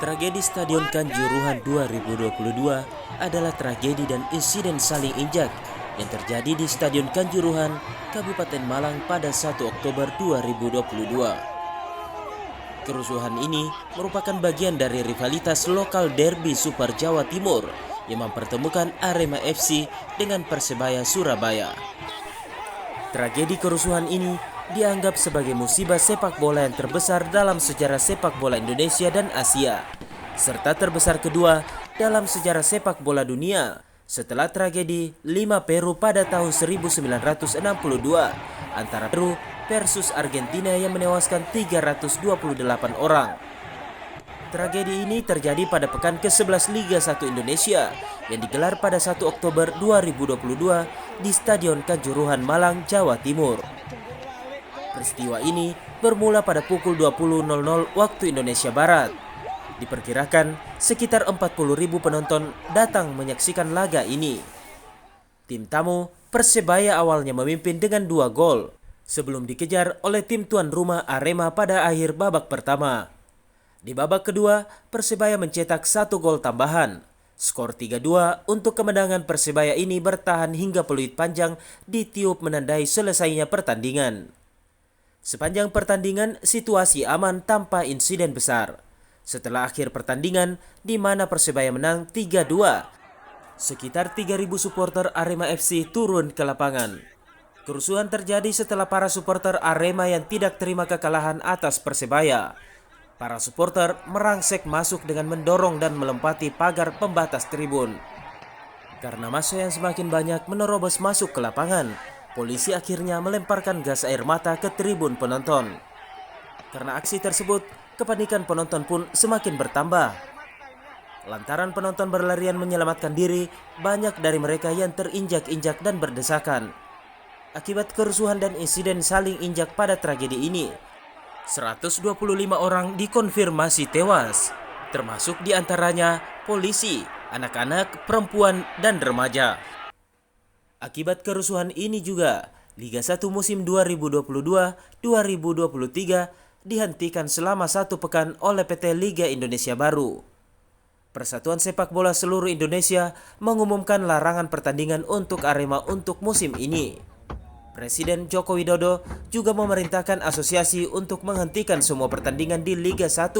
Tragedi Stadion Kanjuruhan 2022 adalah tragedi dan insiden saling injak yang terjadi di Stadion Kanjuruhan, Kabupaten Malang pada 1 Oktober 2022. Kerusuhan ini merupakan bagian dari rivalitas lokal derby Super Jawa Timur yang mempertemukan Arema FC dengan Persebaya Surabaya. Tragedi kerusuhan ini dianggap sebagai musibah sepak bola yang terbesar dalam sejarah sepak bola Indonesia dan Asia, serta terbesar kedua dalam sejarah sepak bola dunia setelah tragedi 5 Peru pada tahun 1962 antara Peru versus Argentina yang menewaskan 328 orang. Tragedi ini terjadi pada pekan ke-11 Liga 1 Indonesia yang digelar pada 1 Oktober 2022 di Stadion Kanjuruhan Malang, Jawa Timur. Peristiwa ini bermula pada pukul 20.00 waktu Indonesia Barat. Diperkirakan sekitar 40.000 penonton datang menyaksikan laga ini. Tim tamu Persebaya awalnya memimpin dengan 2 gol sebelum dikejar oleh tim tuan rumah Arema pada akhir babak pertama. Di babak kedua, Persebaya mencetak 1 gol tambahan. Skor 3-2 untuk kemenangan Persebaya ini bertahan hingga peluit panjang ditiup menandai selesainya pertandingan. Sepanjang pertandingan, situasi aman tanpa insiden besar. Setelah akhir pertandingan, di mana Persebaya menang 3-2, sekitar 3.000 supporter Arema FC turun ke lapangan. Kerusuhan terjadi setelah para supporter Arema yang tidak terima kekalahan atas Persebaya. Para supporter merangsek masuk dengan mendorong dan melempati pagar pembatas tribun. Karena massa yang semakin banyak menerobos masuk ke lapangan, polisi akhirnya melemparkan gas air mata ke tribun penonton. Karena aksi tersebut, kepanikan penonton pun semakin bertambah. Lantaran penonton berlarian menyelamatkan diri, banyak dari mereka yang terinjak-injak dan berdesakan. Akibat kerusuhan dan insiden saling injak pada tragedi ini, 125 orang dikonfirmasi tewas, termasuk diantaranya polisi, anak-anak, perempuan, dan remaja. Akibat kerusuhan ini juga, Liga 1 musim 2022-2023 dihentikan selama 1 pekan oleh PT Liga Indonesia Baru. Persatuan Sepak Bola Seluruh Indonesia mengumumkan larangan pertandingan untuk Arema untuk musim ini. Presiden Joko Widodo juga memerintahkan asosiasi untuk menghentikan semua pertandingan di Liga 1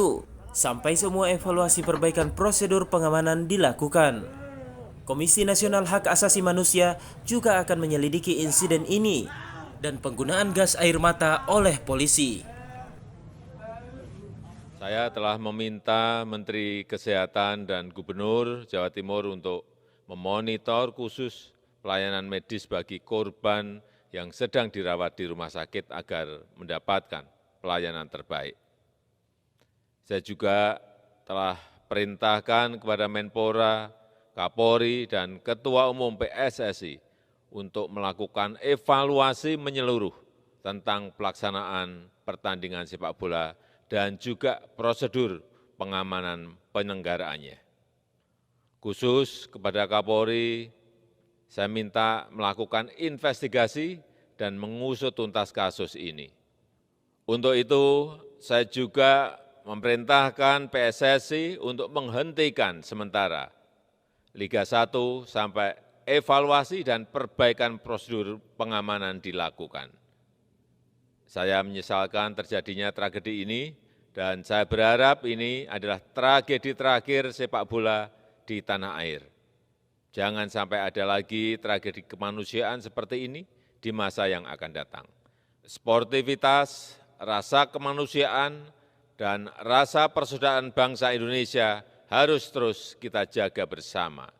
sampai semua evaluasi perbaikan prosedur pengamanan dilakukan. Komisi Nasional Hak Asasi Manusia juga akan menyelidiki insiden ini dan penggunaan gas air mata oleh polisi. Saya telah meminta Menteri Kesehatan dan Gubernur Jawa Timur untuk memonitor khusus pelayanan medis bagi korban yang sedang dirawat di rumah sakit agar mendapatkan pelayanan terbaik. Saya juga telah perintahkan kepada Menpora, Kapolri, dan Ketua Umum PSSI untuk melakukan evaluasi menyeluruh tentang pelaksanaan pertandingan sepak bola dan juga prosedur pengamanan penyelenggaraannya. Khusus kepada Kapolri, saya minta melakukan investigasi dan mengusut tuntas kasus ini. Untuk itu, saya juga memerintahkan PSSI untuk menghentikan sementara Liga 1 sampai evaluasi dan perbaikan prosedur pengamanan dilakukan. Saya menyesalkan terjadinya tragedi ini dan saya berharap ini adalah tragedi terakhir sepak bola di tanah air. Jangan sampai ada lagi tragedi kemanusiaan seperti ini di masa yang akan datang. Sportivitas, rasa kemanusiaan, dan rasa persaudaraan bangsa Indonesia harus terus kita jaga bersama.